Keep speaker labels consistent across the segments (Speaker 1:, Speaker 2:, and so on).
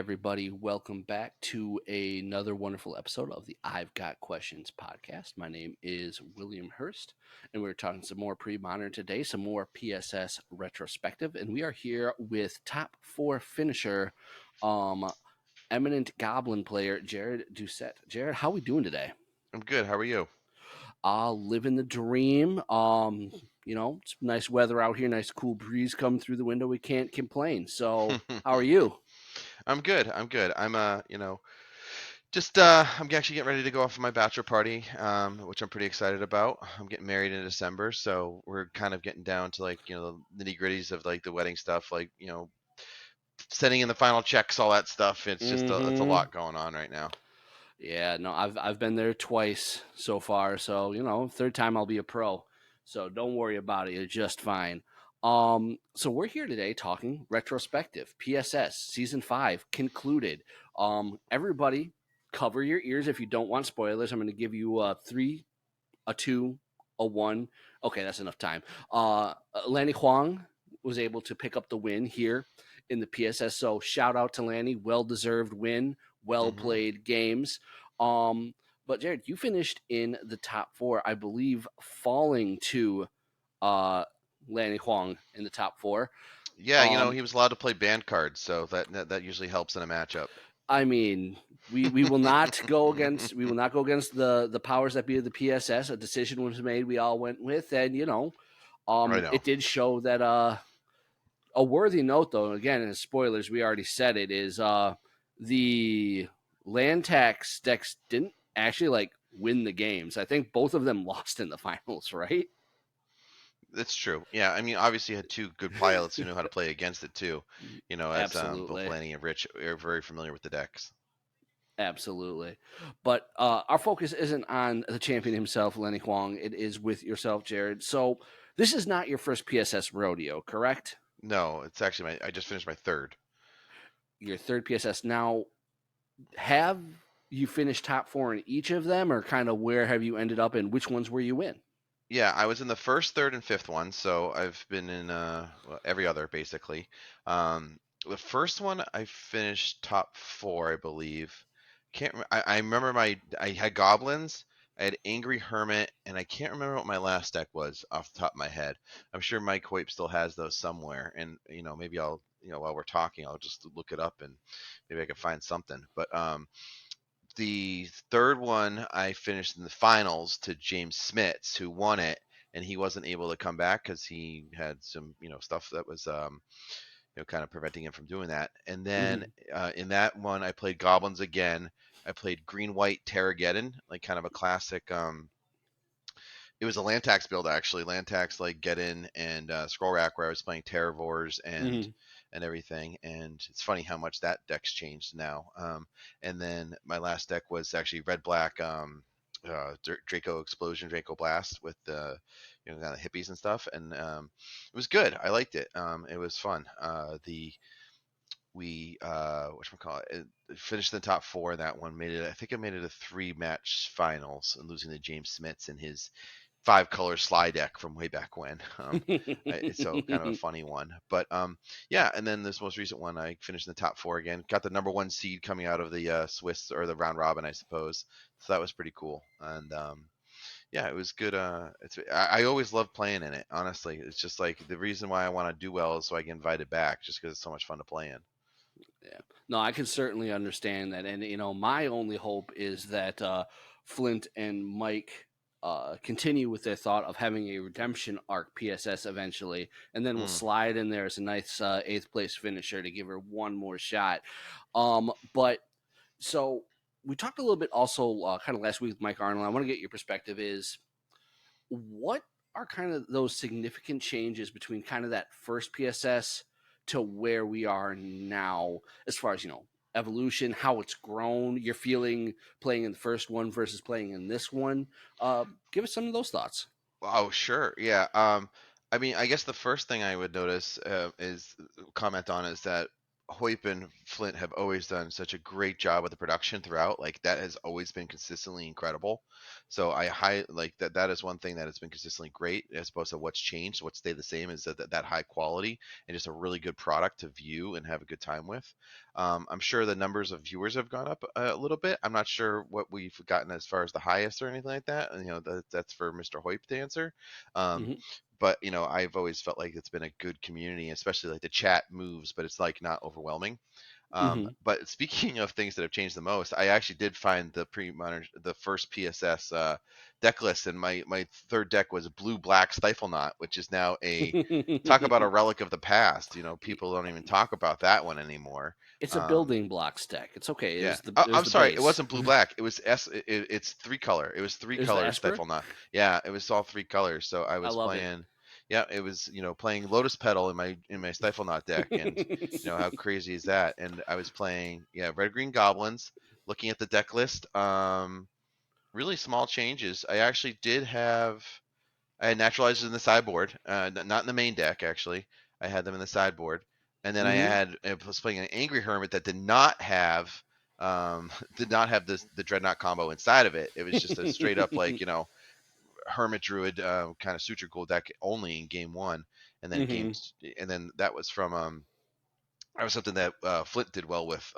Speaker 1: everybody. Welcome back to another wonderful episode of the I've Got Questions podcast. My name is William Hurst, and we're talking some more Premodern today, some more PSS Retrospective, and we are here with top four finisher, um, eminent Goblin player Jared Doucette. Jared, how we doing today?
Speaker 2: I'm good. How are you?
Speaker 1: Living the dream. It's nice weather out here, nice cool breeze coming through the window. We can't complain. So, how are you?
Speaker 2: I'm good. I'm good. I'm actually getting ready to go off for my bachelor party, which I'm pretty excited about. I'm getting married in December, so we're kind of getting down to the nitty gritties of like the wedding stuff, sending in the final checks, all that stuff. It's a
Speaker 1: Mm-hmm.
Speaker 2: lot going on right now.
Speaker 1: Yeah, no, I've been there twice so far, so third time I'll be a pro. So don't worry about it; you're just fine. So we're here today talking retrospective. PSS season 5 concluded. Everybody, cover your ears if you don't want spoilers. I'm going to give you a 3, a 2, a 1. Okay, that's enough time. Lanny Huang was able to pick up the win here in the PSS. So shout out to Lanny, well deserved win, well
Speaker 2: Hmm.
Speaker 1: played games. Um, but Jared, you finished in the top 4, I believe, falling to uh, Lanny Huang in the top 4.
Speaker 2: Yeah,
Speaker 1: Um,
Speaker 2: he was allowed to play band cards, so that usually helps in a matchup.
Speaker 1: I mean, we will not go against the powers that be of the PSS. A decision was made. We all went with, and
Speaker 2: I know.
Speaker 1: it did show that a worthy note though. Again, in spoilers, we already said it is the land tax decks didn't actually like win the games. I think both of them lost in the finals, right?
Speaker 2: That's true. Yeah, I mean, obviously, you had two good pilots who knew how to play against it too. As both
Speaker 1: Absolutely.
Speaker 2: Lanny and Rich are very familiar with the decks.
Speaker 1: Absolutely. But our focus isn't on the champion himself, Lenny Huang. It is with yourself, Jared. So this is not your first PSS rodeo, correct?
Speaker 2: No, it's actually I just finished my third.
Speaker 1: Your third PSS. Now, have you finished top 4 in each of them, or kind of where have you ended up and which ones were you in?
Speaker 2: Yeah, I was in the first, third, and fifth one, so I've been in every other basically. The first one I finished top four, I believe. I remember I had goblins, I had angry hermit, and I can't remember what my last deck was off the top of my head. I'm sure Mike Hoyp still has those somewhere, and maybe I'll while we're talking I'll just look it up and maybe I can find something. But the third one I finished in the finals to James Smits, who won it, and he wasn't able to come back because he had some stuff that was kind of preventing him from doing that. And then
Speaker 1: Mm-hmm.
Speaker 2: in that one, I played goblins again. I played green white Terrageddon, like kind of a classic. It was a Lantax build actually, Lantax like get in and scroll rack where I was playing Terravors
Speaker 1: Mm-hmm.
Speaker 2: and everything. And it's funny how much that deck's changed now. And then my last deck was actually red black Draco Explosion, Draco Blast with the kind of hippies and stuff, and it was good. I liked it. It was fun. The we whatchamacallit, finished in the top four in that one. Made it. I think I made it a three match finals and losing to James Smits and his five color slide deck from way back when. So kind of a funny one, but yeah. And then this most recent one, I finished in the top four again. Got the number one seed coming out of the Swiss or the round robin, I suppose. So that was pretty cool. And yeah, it was good. I always love playing in it. Honestly, it's just like the reason why I want to do well is so I get invited back, just because it's so much fun to play in.
Speaker 1: Yeah. No, I can certainly understand that. And, my only hope is that Flint and Mike continue with their thought of having a redemption arc PSS eventually. And then we'll
Speaker 2: Mm,
Speaker 1: slide in there as a nice eighth place finisher to give her one more shot. But so we talked a little bit also kind of last week with Mike Arnold. I want to get your perspective is what are kind of those significant changes between kind of that first PSS to where we are now, as far as evolution, how it's grown, you're feeling playing in the first one versus playing in this one? Give us some of those thoughts.
Speaker 2: oh, sure. Yeah. I mean, I guess the first thing I would notice is comment on is that Hoyp and Flint have always done such a great job with the production throughout. Like that has always been consistently incredible. So like that. That is one thing that has been consistently great, as opposed to what's changed. What stayed the same is that high quality and just a really good product to view and have a good time with. I'm sure the numbers of viewers have gone up a little bit. I'm not sure what we've gotten as far as the highest or anything like that. And, that's for Mr. Hoyp to answer. Um,
Speaker 1: Hmm.
Speaker 2: but I've always felt like it's been a good community, especially like the chat moves, but it's like not overwhelming.
Speaker 1: Hmm.
Speaker 2: But speaking of things that have changed the most, I actually did find the first PSS deck list, and my third deck was a blue black Stifle Knot, which is now a talk about a relic of the past. People don't even talk about that one anymore.
Speaker 1: It's a
Speaker 2: Um,
Speaker 1: building block stack. It's okay.
Speaker 2: yeah.
Speaker 1: It was
Speaker 2: I'm
Speaker 1: the
Speaker 2: sorry. It
Speaker 1: base.
Speaker 2: wasn't blue black. It was it's three color. It was three
Speaker 1: It was the
Speaker 2: colors
Speaker 1: Esper.
Speaker 2: Stifle Knot. Yeah, it was all three colors. So I
Speaker 1: I
Speaker 2: was
Speaker 1: love it.
Speaker 2: playing. Yeah, it was playing Lotus Petal in my Stifle Knot deck, and how crazy is that? And I was playing Red Green Goblins. Looking at the deck list, really small changes. I had naturalizers in the sideboard, not in the main deck actually. I had them in the sideboard, and then
Speaker 1: Hmm.
Speaker 2: I was playing an Angry Hermit that did not have did not have the Dreadnought combo inside of it. It was just a straight up like Hermit Druid kind of Suture Ghoul deck only in game one, and then
Speaker 1: Hmm.
Speaker 2: that was from that was something that Flint did well with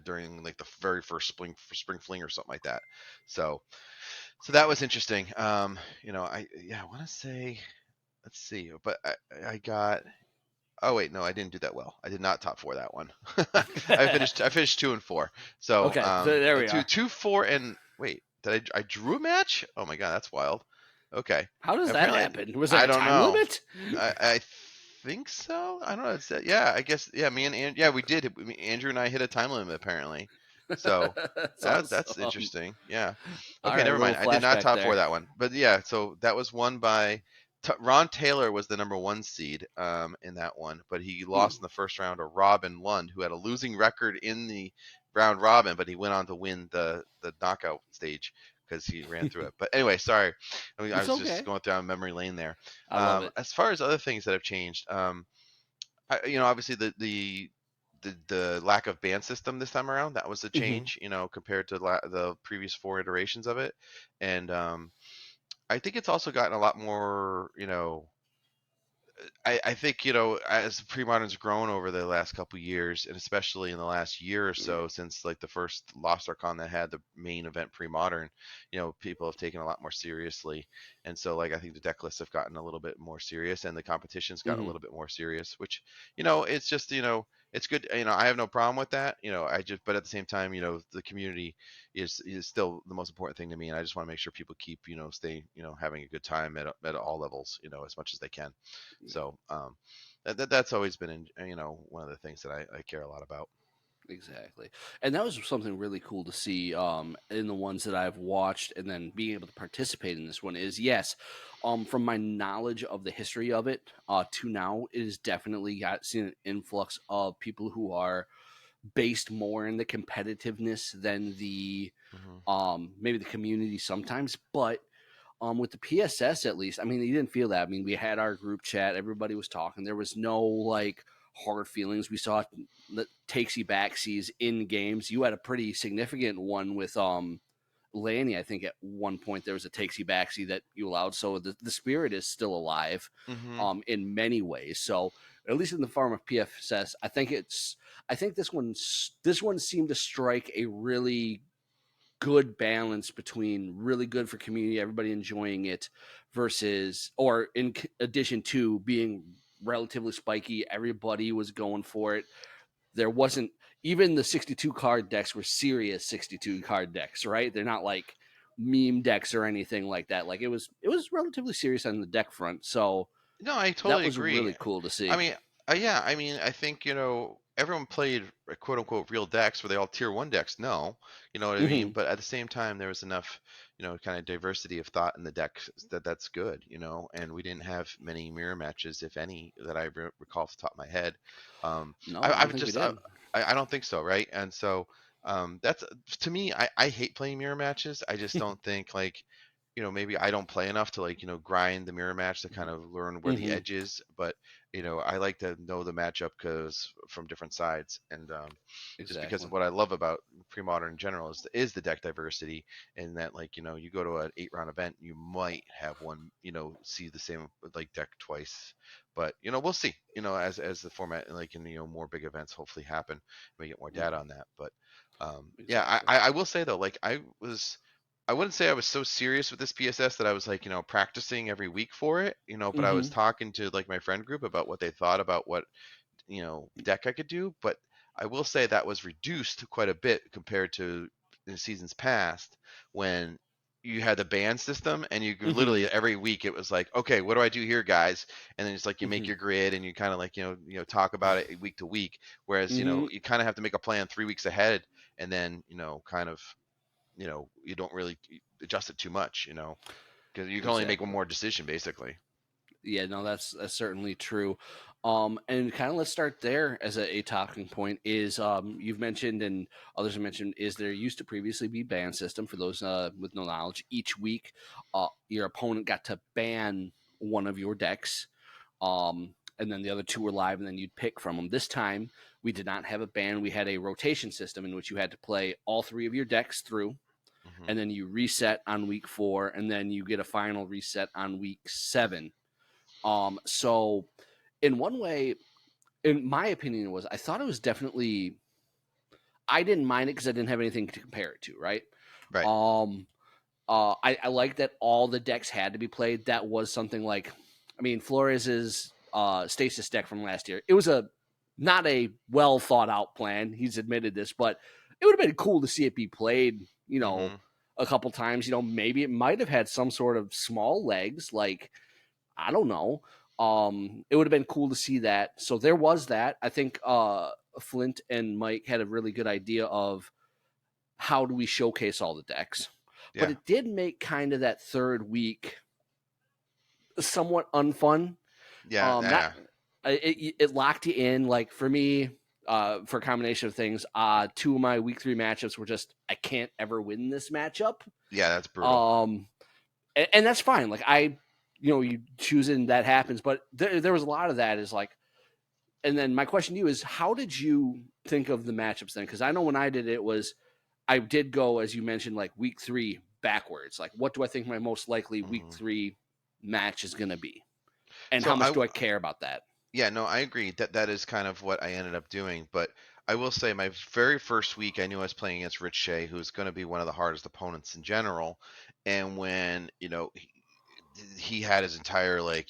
Speaker 2: during like the very first spring fling or something like that. So that was interesting. I want to say, let's see, but I got. Oh wait, no, I didn't do that well. I did not top four that one. I finished 2 and 4. So
Speaker 1: Okay, so there we
Speaker 2: two
Speaker 1: are.
Speaker 2: two four and wait, I drew a match? Oh my god, that's wild. Okay,
Speaker 1: How does that
Speaker 2: apparently
Speaker 1: happen? Was there
Speaker 2: I
Speaker 1: a
Speaker 2: don't
Speaker 1: time
Speaker 2: know.
Speaker 1: limit?
Speaker 2: I think so. I don't know. Yeah, I guess me and yeah, we did. Andrew and I hit a time limit apparently. So
Speaker 1: That's
Speaker 2: that's
Speaker 1: awesome.
Speaker 2: interesting. Yeah.
Speaker 1: All
Speaker 2: Okay,
Speaker 1: right, a
Speaker 2: never
Speaker 1: little
Speaker 2: mind. I did not
Speaker 1: flashback
Speaker 2: top four
Speaker 1: there.
Speaker 2: that one, but yeah. So that was won by Ron Taylor was the number one seed in that one, but he
Speaker 1: Hmm.
Speaker 2: lost in the first round to Robin Lund, who had a losing record in the round robin, but he went on to win the knockout stage because he ran through it. But anyway, sorry, I
Speaker 1: It's
Speaker 2: was just
Speaker 1: okay.
Speaker 2: going down memory lane there.
Speaker 1: I love it.
Speaker 2: As far as other things that have changed, obviously the lack of ban system this time around, that was a
Speaker 1: Hmm.
Speaker 2: change, compared to the previous four iterations of it, and I think it's also gotten a lot more, I think as pre-modern's grown over the last couple years, and especially in the last year or so, since like the first Lost Archon that had the main event pre-modern, people have taken a lot more seriously, and so like I think the deck lists have gotten a little bit more serious, and the competition's gotten a
Speaker 1: Hmm.
Speaker 2: little bit more serious, which it's just it's good. I have no problem with that. But at the same time, the community is still the most important thing to me, and I just want to make sure people keep stay having a good time at all levels, as much as they can. So that's always been, one of the things that I care a lot about.
Speaker 1: Exactly. And that was something really cool to see in the ones that I've watched and then being able to participate in this one is yes, from my knowledge of the history of it to now, it has definitely got seen an influx of people who are based more in the competitiveness than the
Speaker 2: Hmm.
Speaker 1: maybe the community sometimes, but with the PSS at least, I mean, you didn't feel that. I mean, we had our group chat, everybody was talking. There was no like hard feelings. We saw the takesy backsies in games. You had a pretty significant one with Lanny. I think at one point there was a takesy backsy that you allowed. So the spirit is still alive
Speaker 2: Hmm.
Speaker 1: in many ways. So at least in the form of PSS, I think this one seemed to strike a really good balance between really good for community, everybody enjoying it, versus, or in addition to being relatively spiky, everybody was going for it. There wasn't even the 62 card decks were serious 62 card decks, right? They're not like meme decks or anything like that. Like it was relatively serious on the deck front. So
Speaker 2: No, I
Speaker 1: that
Speaker 2: totally
Speaker 1: was
Speaker 2: agree.
Speaker 1: really cool to
Speaker 2: I
Speaker 1: see.
Speaker 2: mean, yeah, I mean, I think, everyone played quote unquote real decks. Were they all tier one decks? No, you know what I mean?
Speaker 1: Hmm.
Speaker 2: But at the same time, there was enough, kind of diversity of thought in the decks that's good, and we didn't have many mirror matches, if any, that I recall off the top of my head.
Speaker 1: No, I don't
Speaker 2: I've
Speaker 1: think we
Speaker 2: just,
Speaker 1: did.
Speaker 2: I don't think so, right? And so, that's to me, I hate playing mirror matches. I just don't think like, maybe I don't play enough to like, grind the mirror match to kind of learn where the
Speaker 1: Mm-hmm.
Speaker 2: edge is, but I like to know the matchup because from different sides, and just because of
Speaker 1: Exactly.
Speaker 2: what I love about pre-modern in general is the deck diversity, and that like, you go to an 8 round event, you might have one, see the same like deck twice, but we'll see, as the format like in more big events hopefully happen, we get more data
Speaker 1: Mm-hmm.
Speaker 2: on that, but yeah,
Speaker 1: Exactly.
Speaker 2: I will say though, like I wouldn't say I was so serious with this PSS that I was like, practicing every week for it, but I was
Speaker 1: Mm-hmm.
Speaker 2: talking to like my friend group about what they thought about what, deck I could do. But I will say that was reduced quite a bit compared to in seasons past when you had the band system and you could
Speaker 1: Mm-hmm.
Speaker 2: literally every week it was like, okay, what do I do here, guys? And then it's like you make
Speaker 1: Mm-hmm.
Speaker 2: your grid and you kind of like, talk about it week to week. Whereas,
Speaker 1: Mm-hmm.
Speaker 2: you kind of have to make a plan 3 weeks ahead and then, kind of you don't really adjust it too much, because you can only make one
Speaker 1: Exactly.
Speaker 2: more decision basically.
Speaker 1: Yeah, no, that's certainly true. And kind of let's start there as a talking point is you've mentioned and others have mentioned is there used to previously be ban system for those with no knowledge. Each week, your opponent got to ban one of your decks, and then the other two were live, and then you'd pick from them. This time, we did not have a ban. We had a rotation system in which you had to play all three of your decks through,
Speaker 2: Hmm.
Speaker 1: and then you reset on week 4, and then you get a final reset on week 7. So in one way, in my opinion, was I thought it was definitely I didn't mind it because I didn't have anything to compare it to, right?
Speaker 2: Right.
Speaker 1: Um, I like that all the decks had to be played. That was something like, I mean, Flores's stasis deck from last year. It was a not a well thought out plan. He's admitted this, but it would have been cool to see it be played.
Speaker 2: Hmm.
Speaker 1: A couple times. Maybe it might have had some sort of small legs, like I don't know. It would have been cool to see that. So there was that. I think Flint and Mike had a really good idea of how do we showcase all the decks. But
Speaker 2: Yeah.
Speaker 1: it did make kind of that third week somewhat unfun.
Speaker 2: Yeah.
Speaker 1: Not
Speaker 2: Yeah.
Speaker 1: it locked you in. Like for me, for a combination of things, two of my week 3 matchups were just I can't ever win this matchup.
Speaker 2: Yeah, that's brutal.
Speaker 1: Um, and that's fine. Like you choose it and that happens. But there was a lot of that is like, and then my question to you is, how did you think of the matchups then? Because I know when I did it was, I did go as you mentioned like week 3 backwards. Like, what do I think my most likely week
Speaker 2: Hmm.
Speaker 1: 3 match is going to be, and
Speaker 2: So
Speaker 1: how much do I care about that?
Speaker 2: yeah, no, I agree that that is kind of what I ended up doing. But I will say, my very first week, I knew I was playing against Rich Shea, who's going to be one of the hardest opponents in general. And when he had his entire like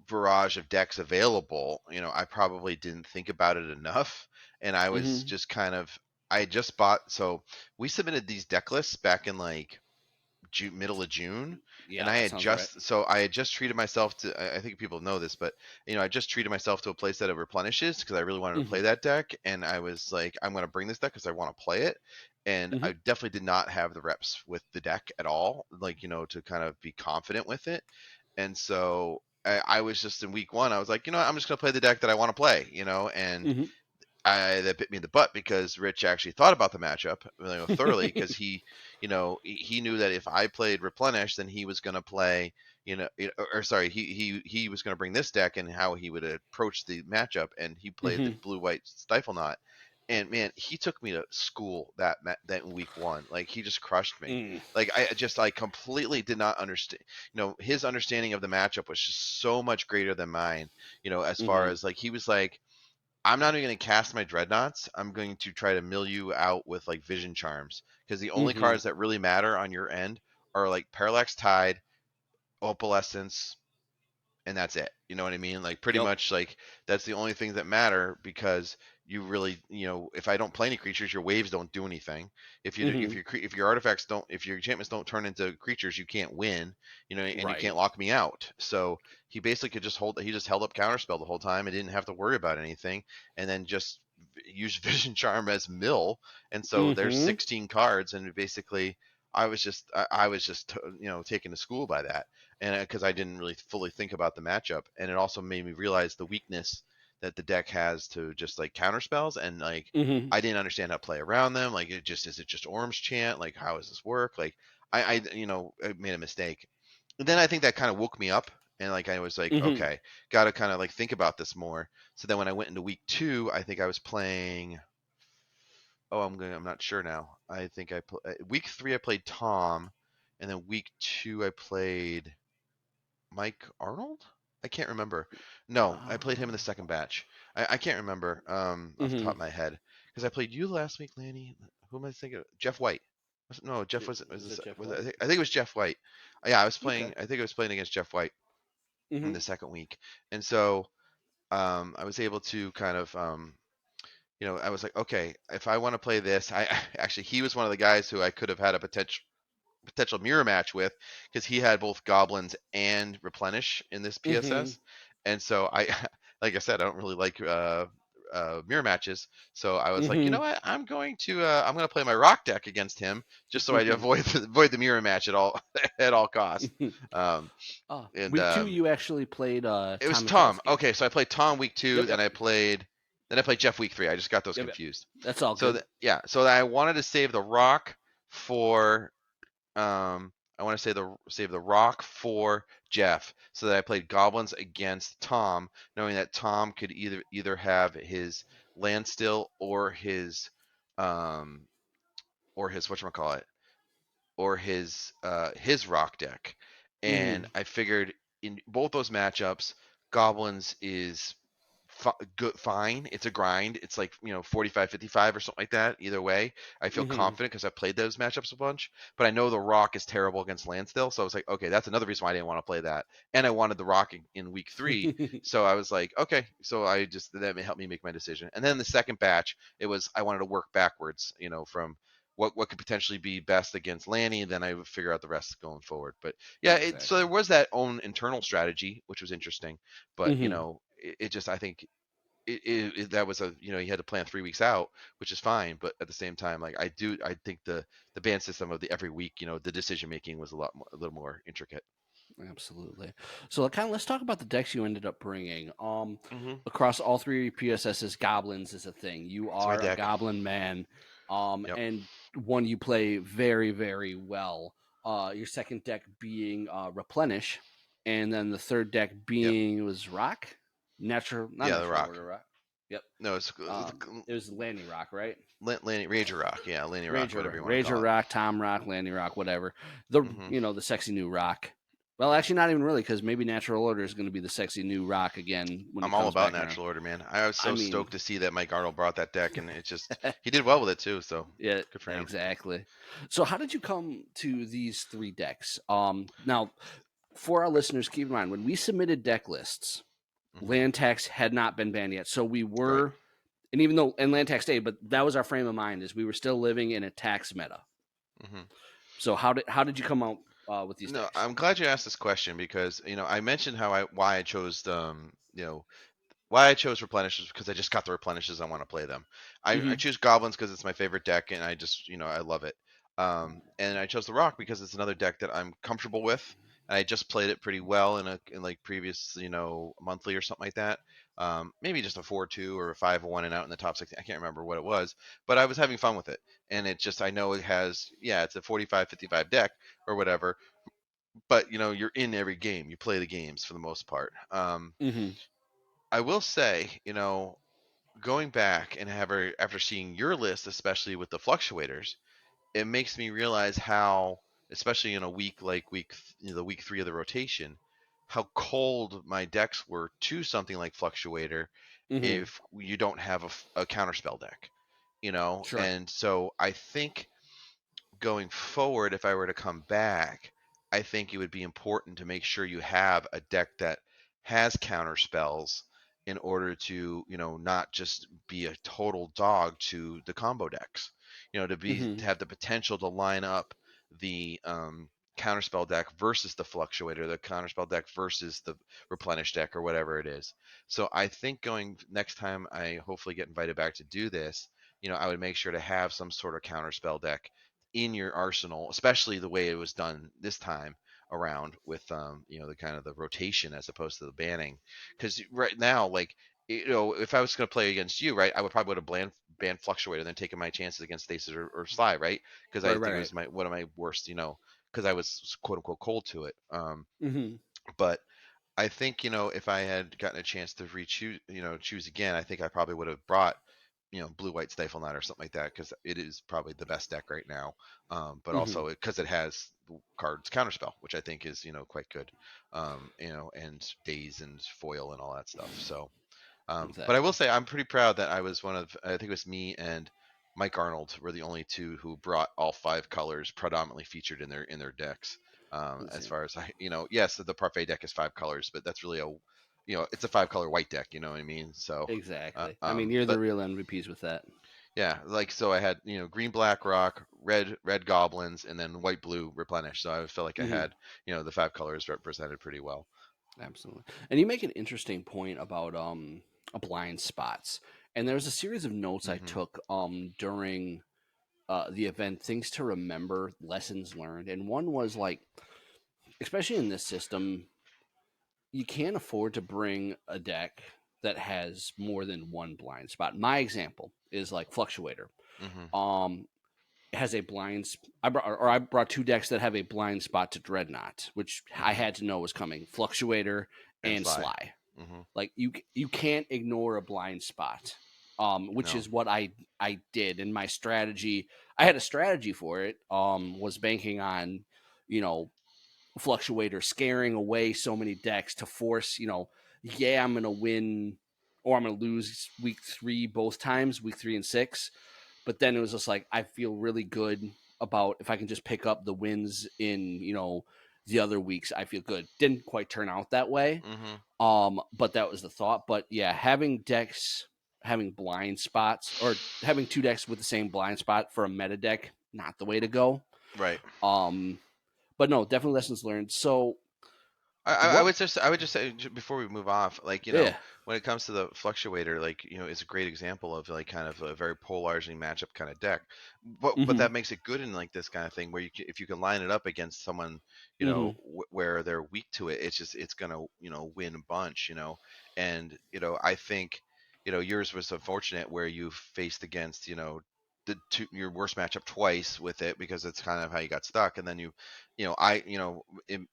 Speaker 2: barrage of decks available, I probably didn't think about it enough. And I was
Speaker 1: Mm-hmm.
Speaker 2: just kind of, I had just bought, so we submitted these deck lists back in like middle of June, and
Speaker 1: Yeah, that sounds right.
Speaker 2: I had just treated myself to. I think people know this, but I just treated myself to a place that it replenishes because I really wanted to
Speaker 1: Mm-hmm.
Speaker 2: play that deck, and I was like, I'm going to bring this deck because I want to play it, and
Speaker 1: Mm-hmm.
Speaker 2: I definitely did not have the reps with the deck at all, like to kind of be confident with it, and so. I was just in week 1. I was like, I'm just gonna play the deck that I want to play, and
Speaker 1: Mm-hmm.
Speaker 2: that bit me in the butt because Rich actually thought about the matchup thoroughly because he knew that if I played replenish, then he was going to play or sorry he was going to bring this deck and how he would approach the matchup, and he played the
Speaker 1: Mm-hmm.
Speaker 2: blue white stifle knot, and man, he took me to school that in week 1. Like he just crushed me.
Speaker 1: Mm.
Speaker 2: Like I completely did not understand. His understanding of the matchup was just so much greater than mine. As far
Speaker 1: Mm-hmm.
Speaker 2: as like he was like, I'm not even going to cast my dreadnoughts. I'm going to try to mill you out with like vision charms because the only
Speaker 1: Mm-hmm.
Speaker 2: cards that really matter on your end are like Parallax Tide, Opalescence, and that's it. You know what I mean? Like pretty
Speaker 1: Yep.
Speaker 2: much like that's the only things that matter because you really, if I don't play any creatures, your waves don't do anything.
Speaker 1: Mm-hmm.
Speaker 2: If your artifacts don't, if your enchantments don't turn into creatures, you can't win. And you
Speaker 1: Right.
Speaker 2: can't lock me out. So he basically could just hold. He just held up counterspell the whole time and didn't have to worry about anything. And then just use Vision Charm as mill. And so there's
Speaker 1: Mm-hmm.
Speaker 2: 16 cards, and basically. I was just taken to school by that, and because I didn't really fully think about the matchup, and it also made me realize the weakness that the deck has to just like counter spells, and like
Speaker 1: Mm-hmm.
Speaker 2: I didn't understand how to play around them. Like is it just Orm's Chant? Like how does this work? Like I made a mistake. And then I think that kind of woke me up, and like I was like,
Speaker 1: Hmm.
Speaker 2: okay, got to kind of like think about this more. So then when I went into week 2, I think I was playing. Oh, I'm not sure now. I think week 3 I played Tom, and then week 2 I played Mike Arnold. I can't remember. No, I played him in the second batch. I can't remember off the top
Speaker 1: Hmm.
Speaker 2: of my head because I played you last week, Lanny. Who am I thinking of? Jeff White. No, Jeff was
Speaker 1: Is
Speaker 2: this,
Speaker 1: it Jeff
Speaker 2: was
Speaker 1: White?
Speaker 2: I think it was Jeff White. Yeah, I was
Speaker 1: Okay.
Speaker 2: playing. I think I was playing against Jeff White in
Speaker 1: Hmm.
Speaker 2: the second week, and so I was able to kind of I was like, okay, if I want to play this, actually he was one of the guys who I could have had a potential mirror match with because he had both goblins and replenish in this
Speaker 1: Hmm.
Speaker 2: PSS, and so I, like I said, I don't really like mirror matches, so I was like, you know
Speaker 1: Hmm.
Speaker 2: what, I'm going to play my rock deck against him just so I avoid the mirror match at all at all costs. Um, and
Speaker 1: Week two, you actually played
Speaker 2: It was
Speaker 1: Tom
Speaker 2: Tom.
Speaker 1: Michalski.
Speaker 2: Okay, so I played Tom week 2,
Speaker 1: Yep, yep,
Speaker 2: then I played Jeff week 3. I just got those
Speaker 1: yep, yep.
Speaker 2: confused.
Speaker 1: That's all
Speaker 2: So
Speaker 1: good.
Speaker 2: yeah, so I wanted to save the rock for I want to save the rock for Jeff, so that I played goblins against Tom, knowing that Tom could either have his land still um or his whatchamacallit or his rock deck. And
Speaker 1: Hmm.
Speaker 2: I figured in both those matchups, goblins is good, fine. It's a grind. It's like 45-55 or something like that. Either way, I feel
Speaker 1: Hmm.
Speaker 2: confident because I played those matchups a bunch. But I know the rock is terrible against land still, so I was like, okay, that's another reason why I didn't want to play that. And I wanted the rock in week 3, so I was like, okay. So that helped me make my decision. And then the second batch, it was I wanted to work backwards, from what could potentially be best against Lanny, and then I would figure out the rest going forward. But yeah, so there
Speaker 1: Exactly.
Speaker 2: was that own internal strategy, which was interesting. But
Speaker 1: Hmm.
Speaker 2: it just I think that was you had to plan 3 weeks out, which is fine. But at the same time, like I think the band system of the every week, the decision making was a little more intricate.
Speaker 1: Absolutely. So let's talk about the decks you ended up bringing.
Speaker 2: Hmm.
Speaker 1: Across all three PSSs, goblins is a thing. You
Speaker 2: It's my
Speaker 1: are a
Speaker 2: deck.
Speaker 1: goblin man,
Speaker 2: Yep.
Speaker 1: and one you play very, very well. Your second deck being replenish, and then the third deck
Speaker 2: Yep.
Speaker 1: being was rock, not
Speaker 2: Yeah, the
Speaker 1: natural
Speaker 2: rock.
Speaker 1: order rock. Yep.
Speaker 2: No, it's
Speaker 1: It was Lanny Rock, right?
Speaker 2: Lanny Rager Rock. Yeah, Lanny Rock, whatever you want to
Speaker 1: Ranger
Speaker 2: call it.
Speaker 1: Rock, Tom Rock, Lanny Rock, whatever. The
Speaker 2: Hmm.
Speaker 1: the sexy new rock. Well, actually, not even really, because maybe Natural Order is going to be the sexy new rock again when it
Speaker 2: I'm all
Speaker 1: comes
Speaker 2: about
Speaker 1: back around.
Speaker 2: natural order, man. I was
Speaker 1: I
Speaker 2: so
Speaker 1: mean,
Speaker 2: stoked to see that Mike Arnold brought that deck, and he did well with it too. So
Speaker 1: yeah,
Speaker 2: good for him.
Speaker 1: exactly. So, how did you come to these three decks? Now, for our listeners, keep in mind when we submitted deck lists,
Speaker 2: Hmm.
Speaker 1: land tax had not been banned yet, so we
Speaker 2: Right.
Speaker 1: were, and even though and land tax stayed, but that was our frame of mind is we were still living in a tax meta.
Speaker 2: Hmm.
Speaker 1: So, how did you come out with these
Speaker 2: No,
Speaker 1: decks?
Speaker 2: I'm glad you asked this question because I mentioned why I chose why I chose replenishes because I just got the replenishes. I want to play them. I
Speaker 1: Hmm.
Speaker 2: choose goblins because it's my favorite deck and I just I love it. And I chose the rock because it's another deck that I'm comfortable with, and I just played it pretty well in like previous monthly or something like that. Maybe just a 4-2 or a 5-1 and out in the top 16. I can't remember what it was, but I was having fun with it. And it just I know it has it's a 45-55 deck or whatever, but you're in every game. You play the games for the most part.
Speaker 1: Hmm.
Speaker 2: I will say, going back and after seeing your list, especially with the fluctuators, it makes me realize how, especially in a week like the week 3 of the rotation, how cold my decks were to something like fluctuator
Speaker 1: Hmm.
Speaker 2: if you don't have a counterspell deck,
Speaker 1: Sure.
Speaker 2: and so I think going forward, if I were to come back, I think it would be important to make sure you have a deck that has counter spells in order to, not just be a total dog to the combo decks. To
Speaker 1: Hmm.
Speaker 2: have the potential to line up the counterspell deck versus the fluctuator, the counterspell deck versus the replenish deck or whatever it is. So I think going next time I hopefully get invited back to do this, I would make sure to have some sort of counterspell deck in your arsenal, especially the way it was done this time around with the kind of the rotation as opposed to the banning. Because right now, like if I was going to play against you, right, I would probably would have banned Fluctuator and then taken my chances against Stasis or Sly, right? Because I
Speaker 1: Right.
Speaker 2: think
Speaker 1: Right.
Speaker 2: it
Speaker 1: Right.
Speaker 2: was one of my worst, because I was quote unquote cold to it.
Speaker 1: Mm-hmm.
Speaker 2: But I think, if I had gotten a chance to choose again, I think I probably would have brought, blue white stifle knot or something like that, because it is probably the best deck right now. But
Speaker 1: Mm-hmm.
Speaker 2: also because it has cards counterspell, which I think is, quite good. And daze and foil and all that stuff. So, but I will
Speaker 1: Exactly.
Speaker 2: say I'm pretty proud that I think it was me and Mike Arnold were the only two who brought all five colors predominantly featured in their decks.
Speaker 1: Let's
Speaker 2: As
Speaker 1: see.
Speaker 2: far as yes, the parfait deck is five colors, but that's really it's a five color white deck. You know what I mean? So,
Speaker 1: Exactly. I mean, you're the
Speaker 2: but
Speaker 1: real MVPs with that.
Speaker 2: yeah, like so I had green black rock, red goblins, and then white blue replenish. So I felt like I
Speaker 1: Mm-hmm.
Speaker 2: had the five colors represented pretty well.
Speaker 1: Absolutely. And you make an interesting point about blind spots. And there's a series of notes I
Speaker 2: Hmm.
Speaker 1: took during the event, things to remember, lessons learned. And one was like, especially in this system, you can't afford to bring a deck that has more than one blind spot. My example is like Fluctuator.
Speaker 2: Hmm.
Speaker 1: Um, has a I brought two decks that have a blind spot to Dreadnought, which I
Speaker 2: Hmm.
Speaker 1: had to know was coming. Fluctuator
Speaker 2: And
Speaker 1: and
Speaker 2: Sly.
Speaker 1: Sly.
Speaker 2: Hmm.
Speaker 1: Like you can't ignore a blind spot. Which
Speaker 2: No.
Speaker 1: is what I did in my strategy. I had a strategy for it. Was banking on, you know, Fluctuator scaring away so many decks to force, yeah, I'm gonna win or I'm gonna lose week three both times, week 3 and 6. But then it was just like I feel really good about if I can just pick up the wins in, the other weeks, I feel good. Didn't quite turn out that way.
Speaker 2: Hmm.
Speaker 1: But that was the thought. But yeah, having decks having blind spots or having two decks with the same blind spot for a meta deck, not the way to go.
Speaker 2: Right.
Speaker 1: Um, but no, definitely lessons learned. So
Speaker 2: I
Speaker 1: what?
Speaker 2: would just say before we move off, like
Speaker 1: Yeah.
Speaker 2: when it comes to the fluctuator, like it's a great example of like kind of a very polarizing matchup kind of deck, but
Speaker 1: Mm-hmm.
Speaker 2: that makes it good in like this kind of thing where if you can line it up against someone
Speaker 1: Mm-hmm.
Speaker 2: where they're weak to it, it's gonna win a bunch, and I think yours was unfortunate where you faced against your worst matchup twice with it because it's kind of how you got stuck, and then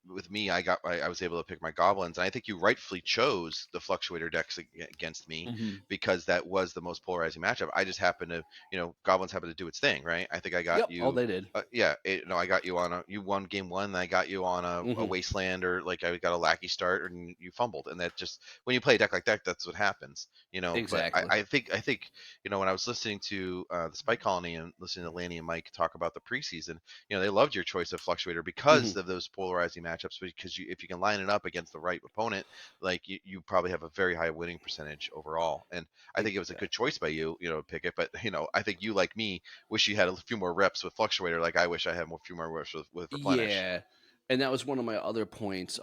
Speaker 2: with me, I was able to pick my goblins, and I think you rightfully chose the fluctuator decks against me
Speaker 1: Mm-hmm.
Speaker 2: because that was the most polarizing matchup. I just happened to, goblins happened to do its thing, right? I think I got
Speaker 1: Yep. Oh,
Speaker 2: you.
Speaker 1: they did.
Speaker 2: Yeah, no, I got you you won game one, and I got you on a
Speaker 1: Mm-hmm.
Speaker 2: wasteland, or like I got a lackey start, and you fumbled, and that just when you play a deck like that, that's what happens, But I,
Speaker 1: Exactly.
Speaker 2: I think I think when I was listening to the Spike Colony and listening to Lanny and Mike talk about the preseason, they loved your choice of fluctuator
Speaker 1: Mm-hmm.
Speaker 2: because of those polarizing matchups. Because if you can line it up against the right opponent, like you probably have a very high winning percentage overall. And I think it was a good
Speaker 1: Exactly.
Speaker 2: choice by you, to pick it. But I think you, like me, wish you had a few more reps with fluctuator. Like I wish I had a few more reps with replenish.
Speaker 1: Yeah. And that was one of my other points.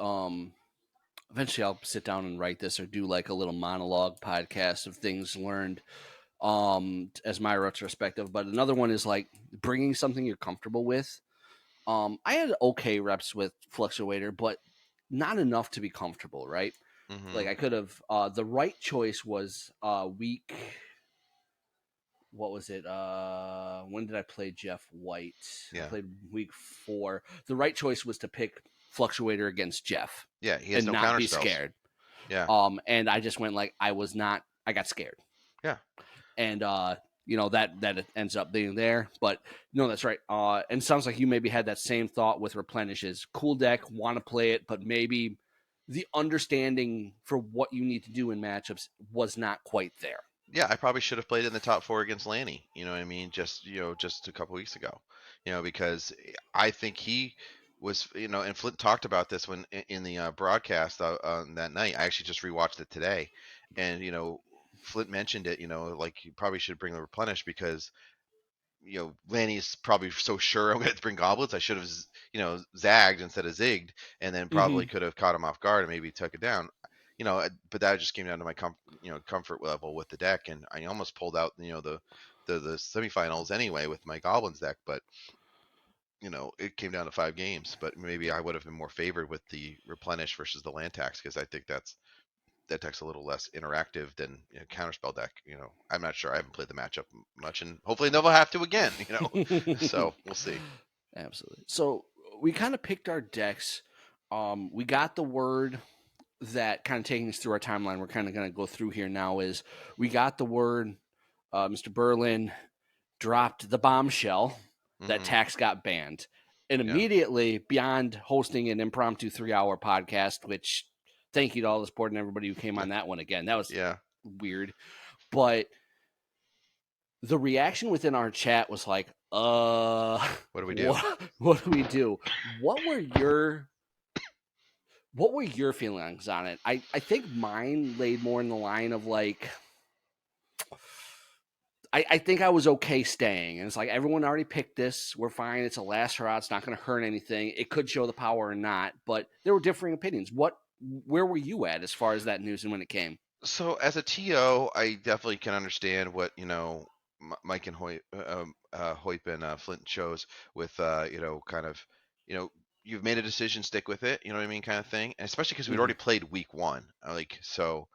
Speaker 1: Eventually I'll sit down and write this or do like a little monologue podcast of things learned as my retrospective. But another one is like bringing something you're comfortable with. I had okay reps with Fluctuator, but not enough to be comfortable, right? Like
Speaker 2: Hmm.
Speaker 1: I could have the right choice was week what was it? When did I play Jeff White? I
Speaker 2: Yeah,
Speaker 1: played week 4. The right choice was to pick Fluctuator against Jeff
Speaker 2: yeah. He has
Speaker 1: and
Speaker 2: no
Speaker 1: not
Speaker 2: counter
Speaker 1: be
Speaker 2: spells.
Speaker 1: scared.
Speaker 2: Yeah,
Speaker 1: And I just went like I was not. I got scared,
Speaker 2: yeah.
Speaker 1: and that ends up being there. But no, that's right. And it sounds like you maybe had that same thought with replenishes. Cool deck, want to play it, but maybe the understanding for what you need to do in matchups was not quite there.
Speaker 2: Yeah, I probably should have played in the top four against Lanny. You know what I mean? Just a couple weeks ago. Because I think he was, and Flint talked about this when in the broadcast that night. I actually just rewatched it today, and Flint mentioned it. Like you probably should bring the replenish because Lanny's probably so sure I'm going to bring goblets. I should have, zagged instead of zigged, and then probably
Speaker 1: Mm-hmm.
Speaker 2: could have caught him off guard and maybe took it down. But that just came down to my comfort level with the deck, and I almost pulled out the semifinals anyway with my goblins deck, but it came down to 5 games. But maybe I would have been more favored with the replenish versus the land tax because I think that deck's a little less interactive than counterspell deck. I'm not sure. I haven't played the matchup much, and hopefully never have to again. So we'll see.
Speaker 1: Absolutely. So we kind of picked our decks. We got the word that kind of taking us through our timeline. We're kind of going to go through here now. Is we got the word Mr. Berlin dropped the bombshell that
Speaker 2: Hmm.
Speaker 1: tax got banned. And
Speaker 2: Yeah.
Speaker 1: immediately, beyond hosting an impromptu 3 hour podcast, which thank you to all the support and everybody who came on that one again. That was
Speaker 2: Yeah.
Speaker 1: weird. But the reaction within our chat was like,
Speaker 2: What do we do?
Speaker 1: what do we do? What were your what were your feelings on it? I think mine laid more in the line of like I think I was okay staying. And it's like everyone already picked this. We're fine. It's a last hurrah. It's not going to hurt anything. It could show the power or not, but there were differing opinions. Where were you at as far as that news and when it came?
Speaker 2: So as a TO, I definitely can understand what Mike and Hoyp and Flint chose with kind of you know you've made a decision, stick with it. You know what I mean, kind of thing. And especially because we'd
Speaker 1: Mm-hmm.
Speaker 2: already played week one, like so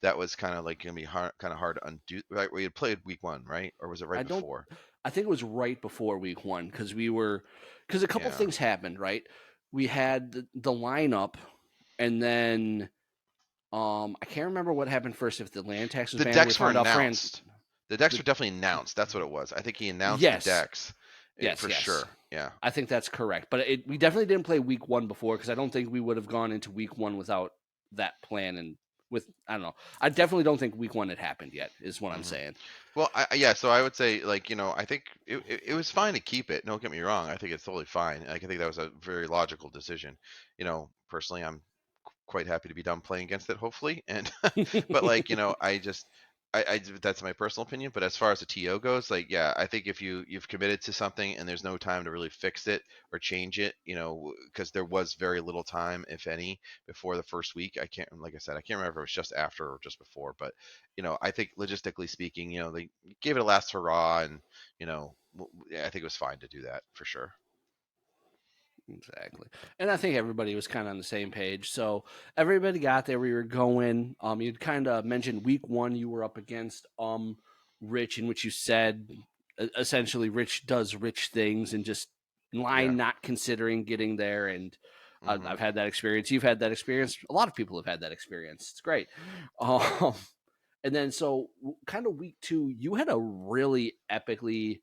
Speaker 2: that was kind of like gonna be kind of hard to undo. Right, we had played week one, right, or was it right
Speaker 1: I don't.
Speaker 2: before?
Speaker 1: I think it was right before week one because a couple
Speaker 2: Yeah,
Speaker 1: things happened. Right, we had the lineup, and then I can't remember what happened first. If the land tax was
Speaker 2: the
Speaker 1: banned, or we
Speaker 2: decks were
Speaker 1: found out Fran.
Speaker 2: announced. The decks
Speaker 1: The
Speaker 2: were definitely announced. That's what it was. I think he announced the
Speaker 1: yes,
Speaker 2: decks
Speaker 1: yes,
Speaker 2: for
Speaker 1: yes.
Speaker 2: sure. Yeah.
Speaker 1: I think that's correct. But we definitely didn't play week one before because I don't think we would have gone into week one without that plan and with I don't know. I definitely don't think week one had happened yet. Is what I'm
Speaker 2: Hmm.
Speaker 1: saying.
Speaker 2: Well, yeah. So I would say, like, I think it was fine to keep it. Don't get me wrong. I think it's totally fine. Like, I think that was a very logical decision. Personally, I'm quite happy to be done playing against it, hopefully. And but like, I just that's my personal opinion. But as far as the TO goes, like, yeah, I think if you've committed to something and there's no time to really fix it or change it, because there was very little time, if any, before the first week. I can't, like I said, I can't remember if it was just after or just before. But I think logistically speaking, they gave it a last hurrah, and yeah, I think it was fine to do that for sure.
Speaker 1: Exactly. And I think everybody was kind of on the same page. So everybody got there. We were going. You'd kind of mentioned week one you were up against Rich, in which you said essentially Rich does rich things and just
Speaker 2: Yeah.
Speaker 1: line not considering getting there. And
Speaker 2: Hmm.
Speaker 1: I've had that experience. You've had that experience. A lot of people have had that experience. It's great. Um, and then so kind of week two, you had a really epically,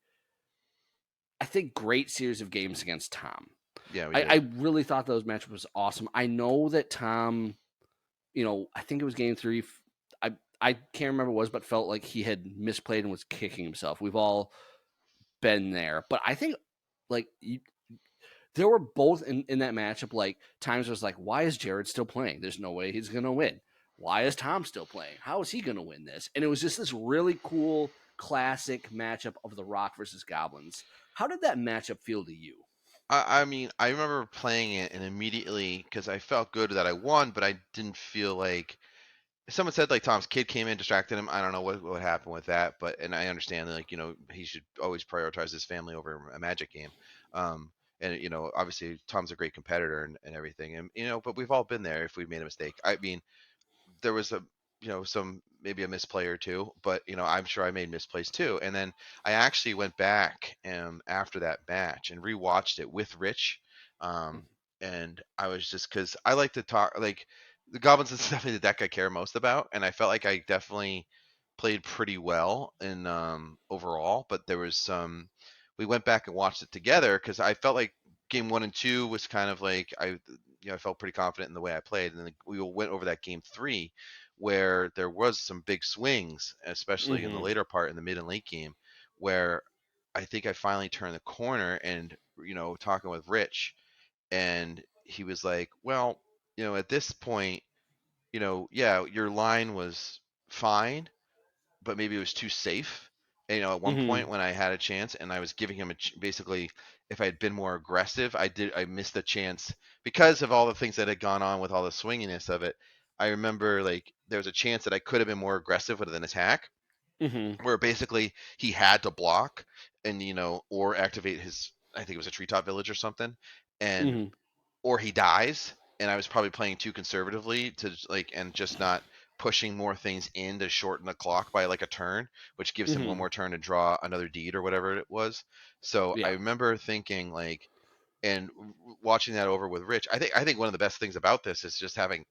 Speaker 1: I think, great series of games against Tom.
Speaker 2: Yeah, we
Speaker 1: I
Speaker 2: did.
Speaker 1: really thought those matchups was awesome. I know that Tom, I think it was game three. I can't remember what it was, but felt like he had misplayed and was kicking himself. We've all been there, but I think like there were both in that matchup. Like times where was like, why is Jared still playing? There's no way he's gonna win. Why is Tom still playing? How is he gonna win this? And it was just this really cool classic matchup of the Rock versus Goblins. How did that matchup feel to you?
Speaker 2: I mean, I remember playing it and immediately because I felt good that I won, but I didn't feel like someone said like Tom's kid came in, distracted him. I don't know what happened with that, but and I understand that, like he should always prioritize his family over a Magic game. Um, and obviously Tom's a great competitor and everything, and but we've all been there if we've made a mistake. I mean, there was a some maybe a misplay or two, but I'm sure I made misplays too. And then I actually went back after that match and rewatched it with Rich, um, and I was just because I like to talk like the goblins is definitely the deck I care most about, and I felt like I definitely played pretty well in overall. But there was some we went back and watched it together because I felt like game one and two was kind of like I felt pretty confident in the way I played, and then we went over that game three, where there was some big swings, especially in the
Speaker 1: Mm-hmm.
Speaker 2: later part in the mid and late game, where I think I finally turned the corner, and talking with Rich, and he was like, "Well, at this point, yeah, your line was fine, but maybe it was too safe." And, at one
Speaker 1: Mm-hmm.
Speaker 2: point when I had a chance and I was giving him basically, if I had been more aggressive, I missed a chance because of all the things that had gone on with all the swinginess of it. I remember like there was a chance that I could have been more aggressive with an attack
Speaker 1: Mm-hmm.
Speaker 2: where basically he had to block and or activate his, I think it was a treetop village or something, and
Speaker 1: Mm-hmm.
Speaker 2: or he dies, and I was probably playing too conservatively to like and just not pushing more things in to shorten the clock by like a turn, which gives him one
Speaker 1: Mm-hmm.
Speaker 2: more turn to draw another deed or whatever it was. So I
Speaker 1: Yeah.
Speaker 2: remember thinking like, and watching that over with Rich, I think one of the best things about this is just having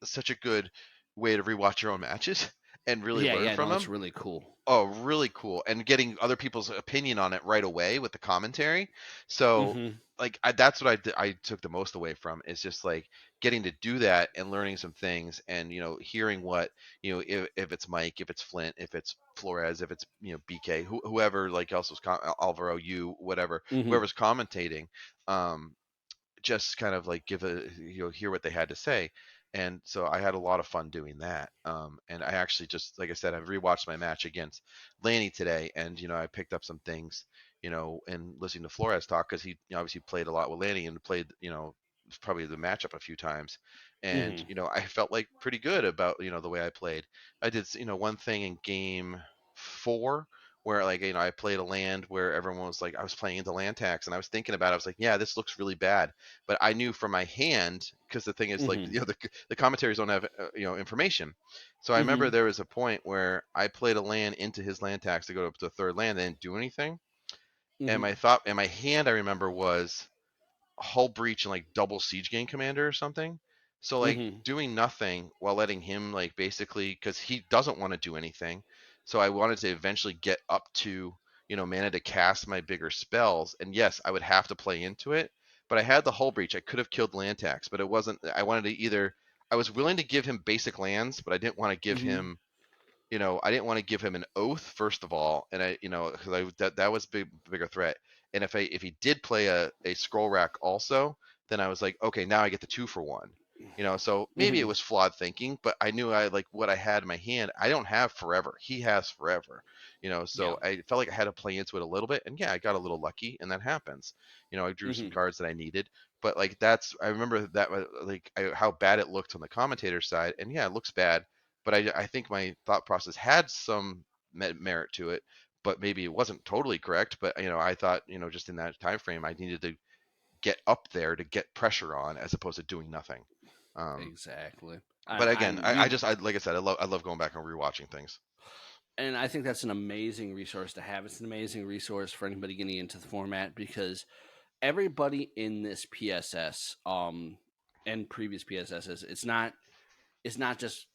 Speaker 2: such a good way to rewatch your own matches and really
Speaker 1: Yeah,
Speaker 2: learn
Speaker 1: yeah,
Speaker 2: from
Speaker 1: no, it's
Speaker 2: them.
Speaker 1: really cool.
Speaker 2: Oh, really cool. And getting other people's opinion on it right away with the commentary. So,
Speaker 1: Mhm.
Speaker 2: like, that's what I took the most away from is just like getting to do that and learning some things and, hearing what, if it's Mike, if it's Flint, if it's Flores, if it's, BK, whoever, like, else was, Alvaro, you, whatever,
Speaker 1: Mhm.
Speaker 2: whoever's commentating. Um, just kind of like give a hear what they had to say. And so I had a lot of fun doing that. And I actually just, like I said, I've rewatched my match against Lanny today, and I picked up some things, and listening to Flores talk because he obviously played a lot with Lanny and played, probably the matchup a few times, and
Speaker 1: Mhm.
Speaker 2: I felt like pretty good about the way I played. I did one thing in game 4 where, like, I played a land where everyone was like, I was playing into land tax, and I was thinking about it. I was like, yeah, this looks really bad, but I knew from my hand, because the thing is, like,
Speaker 1: Mhm.
Speaker 2: the commentaries don't have information. So I remember
Speaker 1: Mhm.
Speaker 2: there was a point where I played a land into his land tax to go up to the third land. They didn't do anything, and
Speaker 1: Mhm.
Speaker 2: my thought and my hand, I remember, was hull breach and like double siege gain commander or something. So, like,
Speaker 1: Mhm.
Speaker 2: doing nothing while letting him, like, basically, because he doesn't want to do anything. So I wanted to eventually get up to mana to cast my bigger spells, and yes, I would have to play into it. But I had the hull breach. I could have killed land tax, but it wasn't. I wanted to either. I was willing to give him basic lands, but I didn't want to give
Speaker 1: Mhm.
Speaker 2: him I didn't want to give him an oath first of all, and because that was bigger threat. And if he did play a scroll rack also, then I was like, okay, now I get the 2 for 1. So maybe it
Speaker 1: Mhm.
Speaker 2: was flawed thinking, but I knew I like what I had in my hand. I don't have forever. He has forever.
Speaker 1: Yeah.
Speaker 2: So I felt like I had to play into it a little bit, and yeah, I got a little lucky, and that happens. I drew some
Speaker 1: Mhm.
Speaker 2: cards that I needed, but like I remember that like how bad it looked on the commentator side, and yeah, it looks bad, but I think my thought process had some merit to it, but maybe it wasn't totally correct. But I thought just in that time frame, I needed to get up there to get pressure on as opposed to doing nothing. Um,
Speaker 1: Exactly.
Speaker 2: but
Speaker 1: And
Speaker 2: again,
Speaker 1: I'm
Speaker 2: I
Speaker 1: you
Speaker 2: just like I said, I love going back and rewatching things.
Speaker 1: and I think that's an amazing resource to have. It's an amazing resource for anybody getting into the format because everybody in this PSS and previous PSSs, it's not just,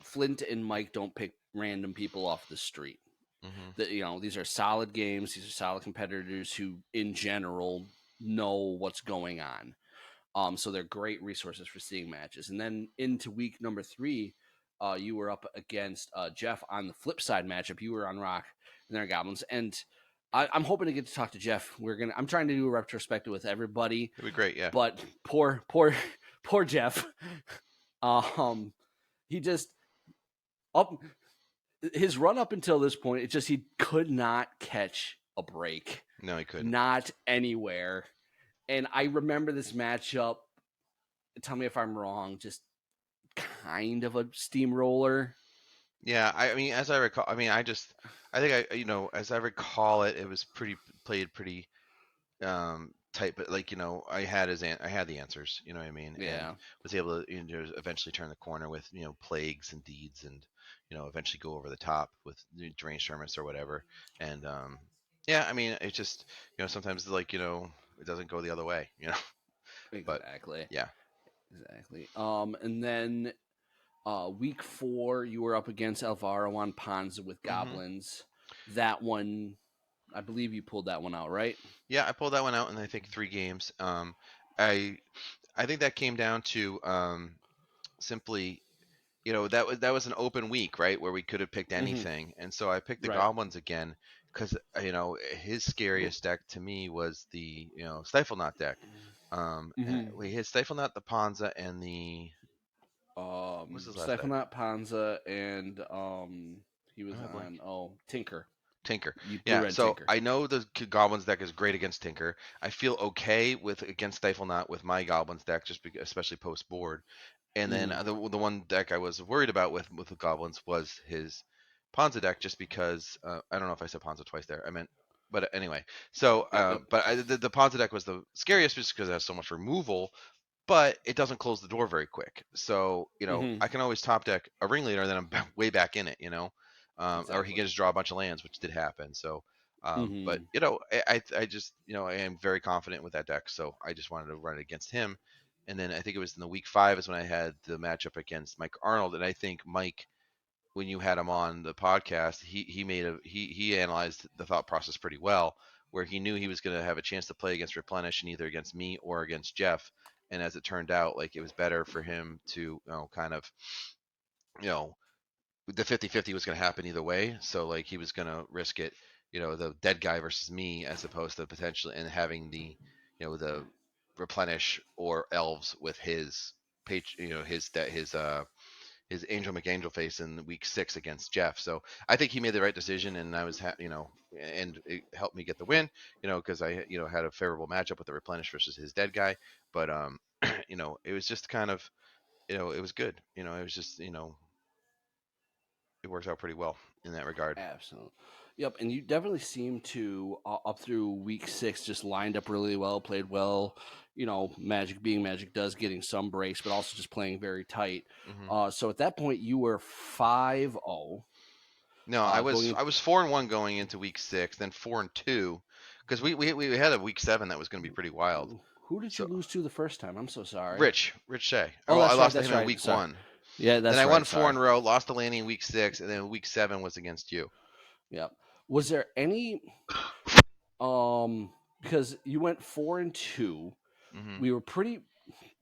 Speaker 1: Flint and Mike don't pick random people off the street.
Speaker 2: Hmm.
Speaker 1: These are solid games, these are solid competitors who in general know what's going on. So they're great resources for seeing matches. And then into week number 3, you were up against Jeff on the flip side matchup. You were on Rock and their Goblins, and I'm hoping to get to talk to Jeff. I'm trying to do a retrospective with everybody,
Speaker 2: It'd be great, yeah.
Speaker 1: but poor poor Jeff. Um, he just up his run up until this point. It just he could not catch a break,
Speaker 2: No, he couldn't.
Speaker 1: not anywhere. And I remember this matchup. Tell me if I'm wrong. Just kind of a steamroller.
Speaker 2: Yeah, I mean, as I recall, I mean, I think as I recall it, it was played pretty tight, but like I had the answers, you know what I mean, and
Speaker 1: Yeah,
Speaker 2: was able to eventually turn the corner with plagues and deeds, and eventually go over the top with drain Shermis or whatever. And yeah, I mean, it's just sometimes like it doesn't go the other way, but
Speaker 1: exactly,
Speaker 2: yeah.
Speaker 1: exactly. And then week 4, you were up against Alvaro on Panza with
Speaker 2: Hmm.
Speaker 1: goblins. That one, I believe you pulled that one out, right?
Speaker 2: Yeah, I pulled that one out in I think 3 games. I I think that came down to simply that was an open week, right, where we could have picked
Speaker 1: Mm-hmm.
Speaker 2: anything, and so I picked the
Speaker 1: Right.
Speaker 2: goblins again because his scariest deck to me was the Stifle Knot deck. And
Speaker 1: Mm-hmm.
Speaker 2: we hit Stifle Knot, the Panza, and the what's his last deck?
Speaker 1: Stephanot Panza and he
Speaker 2: Why
Speaker 1: was
Speaker 2: am I
Speaker 1: on
Speaker 2: blanking?
Speaker 1: Tinker.
Speaker 2: Tinker.
Speaker 1: You blue
Speaker 2: Yeah,
Speaker 1: red
Speaker 2: so
Speaker 1: Tinker.
Speaker 2: I know the Goblins deck is great against Tinker. I feel okay with against Stifle Knot with my Goblins deck, just because, especially post board. And then
Speaker 1: Mm-hmm.
Speaker 2: the one deck I was worried about with the Goblins was his Ponza deck, just because I don't know if I said Ponza twice there. I meant, but anyway. So,
Speaker 1: Yep. Yep.
Speaker 2: the Ponza deck was the scariest just because it has so much removal, but it doesn't close the door very quick. So,
Speaker 1: Mm-hmm.
Speaker 2: I can always top deck a ringleader, and then I'm way back in it, or he
Speaker 1: Exactly.
Speaker 2: can just draw a bunch of lands, which did happen. So, But
Speaker 1: Hmm.
Speaker 2: I just I am very confident with that deck, so I just wanted to run it against him. And then I think it was in the week 5 is when I had the matchup against Mike Arnold, and I think Mike, when you had him on the podcast, he analyzed the thought process pretty well, where he knew he was going to have a chance to play against Replenish and either against me or against Jeff. And as it turned out, like it was better for him to kind of you know the 50-50 was going to happen either way. So like he was going to risk it, the dead guy versus me, as opposed to potentially and having the replenish or elves with his page, his Angel McAngel face in week 6 against Jeff. So I think he made the right decision, and I was, and it helped me get the win, because I, had a favorable matchup with the replenish versus his dead guy. But it was just kind of, it was good. It was just, it worked out pretty well in that regard.
Speaker 1: Absolutely. Yep, and you definitely seem to up through week 6 just lined up really well, played well. Magic being Magic does, getting some breaks, but also just playing very tight.
Speaker 2: Hmm.
Speaker 1: So at that point, you were 5-0.
Speaker 2: No, I
Speaker 1: Going
Speaker 2: was
Speaker 1: in,
Speaker 2: I was 4-1 going into week 6, then 4-2, because we had a week 7 that was going to be pretty wild.
Speaker 1: who did you
Speaker 2: So
Speaker 1: lose to the first time? I'm so sorry.
Speaker 2: Rich Shea.
Speaker 1: Oh,
Speaker 2: Well, I
Speaker 1: that's right.
Speaker 2: lost to
Speaker 1: That's
Speaker 2: him in
Speaker 1: right.
Speaker 2: week
Speaker 1: Sorry.
Speaker 2: 1.
Speaker 1: Yeah,
Speaker 2: Then
Speaker 1: that's
Speaker 2: I won
Speaker 1: right.
Speaker 2: four
Speaker 1: Sorry.
Speaker 2: in a row, lost to Lanny in week 6, and then week 7 was against you.
Speaker 1: Yep. Was there any um because you went 4-2?
Speaker 2: Hmm.
Speaker 1: We were pretty.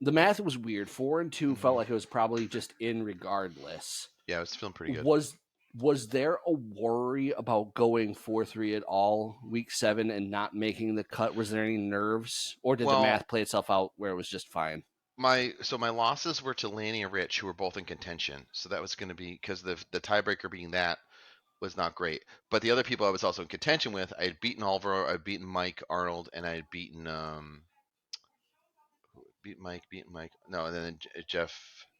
Speaker 1: The math was weird. 4-2 felt
Speaker 2: Hmm.
Speaker 1: like it was probably just in regardless.
Speaker 2: Yeah, I was feeling pretty good.
Speaker 1: Was there a worry about going 4-3 at all week 7 and not making the cut? Was there any nerves, or did the
Speaker 2: Well,
Speaker 1: math play itself out where it was just fine?
Speaker 2: my losses were to Lanny and Rich, who were both in contention. So that was going to be because the tiebreaker being that was not great. But the other people I was also in contention with, I had beaten Alvaro, I had beaten Mike Arnold, and I had beaten beat Mike. No, and then Jeff.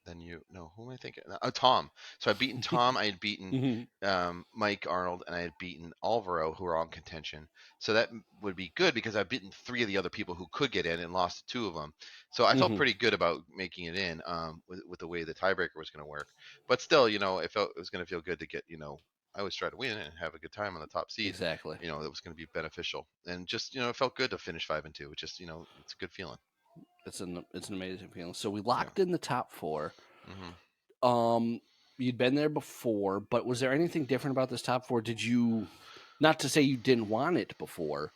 Speaker 2: Then you. No, who am I thinking? Oh, Tom. So I beaten Tom. I had beaten
Speaker 1: Mhm,
Speaker 2: Mike Arnold, and I had beaten Alvaro, who are all in contention. So that would be good because I've beaten 3 of the other people who could get in and lost to 2 of them. So I felt
Speaker 1: mhm.
Speaker 2: pretty good about making it in, with the way the tiebreaker was going to work. But still, it was going to feel good to get. I always try to win and have a good time on the top seed.
Speaker 1: Exactly.
Speaker 2: That was going to be beneficial, and just it felt good to finish 5-2. It's just it's a good feeling.
Speaker 1: It's an amazing feeling. So we
Speaker 2: Yeah.
Speaker 1: locked in the top four.
Speaker 2: Hmm.
Speaker 1: Um, you'd been there before, but was there anything different about this top four? Did you, not to say you didn't want it before,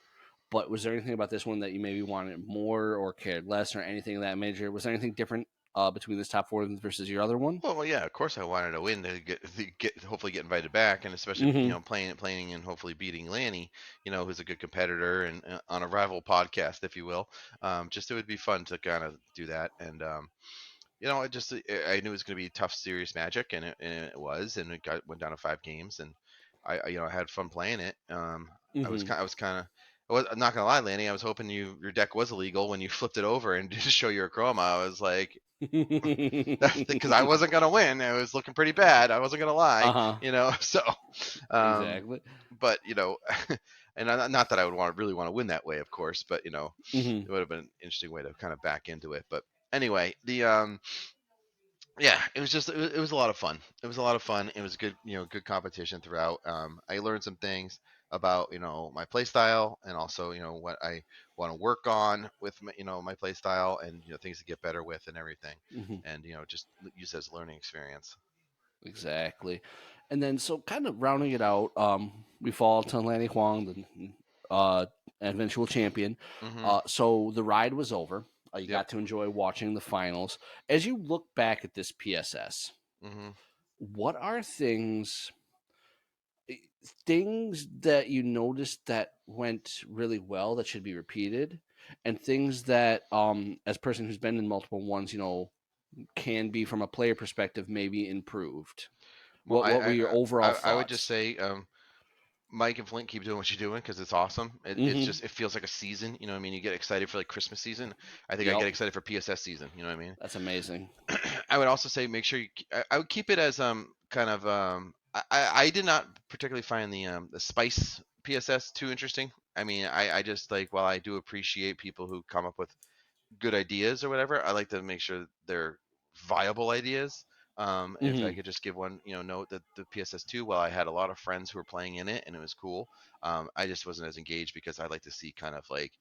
Speaker 1: but was there anything about this one that you maybe wanted more or cared less or anything of that major? Was there anything different between this top four versus your other one?
Speaker 2: Well, yeah, of course I wanted to win to get hopefully get invited back, and especially
Speaker 1: Mm-hmm.
Speaker 2: playing and hopefully beating Lanny, who's a good competitor and on a rival podcast, if you will. Just it would be fun to kind of do that, and I knew it was going to be tough, serious Magic, and it was, and went down to 5 games, and I had fun playing it.
Speaker 1: Mm-hmm.
Speaker 2: I was kind of. I'm not gonna lie, Lanny. I was hoping your deck was illegal when you flipped it over and just show your chroma. I was like, because I wasn't gonna win. It was looking pretty bad. I wasn't gonna lie,
Speaker 1: Uh-huh.
Speaker 2: So, um,
Speaker 1: Exactly.
Speaker 2: but and not that I would really want to win that way, of course, but
Speaker 1: Mm-hmm.
Speaker 2: it would have been an interesting way to kind of back into it. But anyway, yeah, it was a lot of fun. It was a lot of fun. It was good, good competition throughout. I learned some things about my play style, and also what I want to work on with my play style, and things to get better with and everything,
Speaker 1: Mm-hmm.
Speaker 2: and just use it as a learning experience.
Speaker 1: Exactly. And then, so kind of rounding it out, we fall to Lanny Huang, the eventual champion.
Speaker 2: Hmm.
Speaker 1: So the ride was over. You
Speaker 2: Yep.
Speaker 1: got to enjoy watching the finals. As you look back at this PSS,
Speaker 2: Hmm.
Speaker 1: what are eh, things that you noticed that went really well that should be repeated, and things that, as a person who's been in multiple ones, can be from a player perspective maybe improved?
Speaker 2: Well,
Speaker 1: What were your overall
Speaker 2: I would just
Speaker 1: thoughts?
Speaker 2: say, Mike and Flint, keep doing what you're doing because it's awesome. It's
Speaker 1: Mm-hmm.
Speaker 2: just it feels like a season. You know what I mean? You get excited for like Christmas season. I think I
Speaker 1: Yep.
Speaker 2: get excited for PSS season. You know what I mean?
Speaker 1: That's amazing.
Speaker 2: I would also say make sure I would keep it as kind of I did not particularly find the spice PSS too interesting. I mean, I just like, while I do appreciate people who come up with good ideas or whatever, I like to make sure they're viable ideas. If I
Speaker 1: Mm-hmm.
Speaker 2: could just give one, note that the PSS2, while I had a lot of friends who were playing in it and it was cool, I just wasn't as engaged because I like to see kind of like,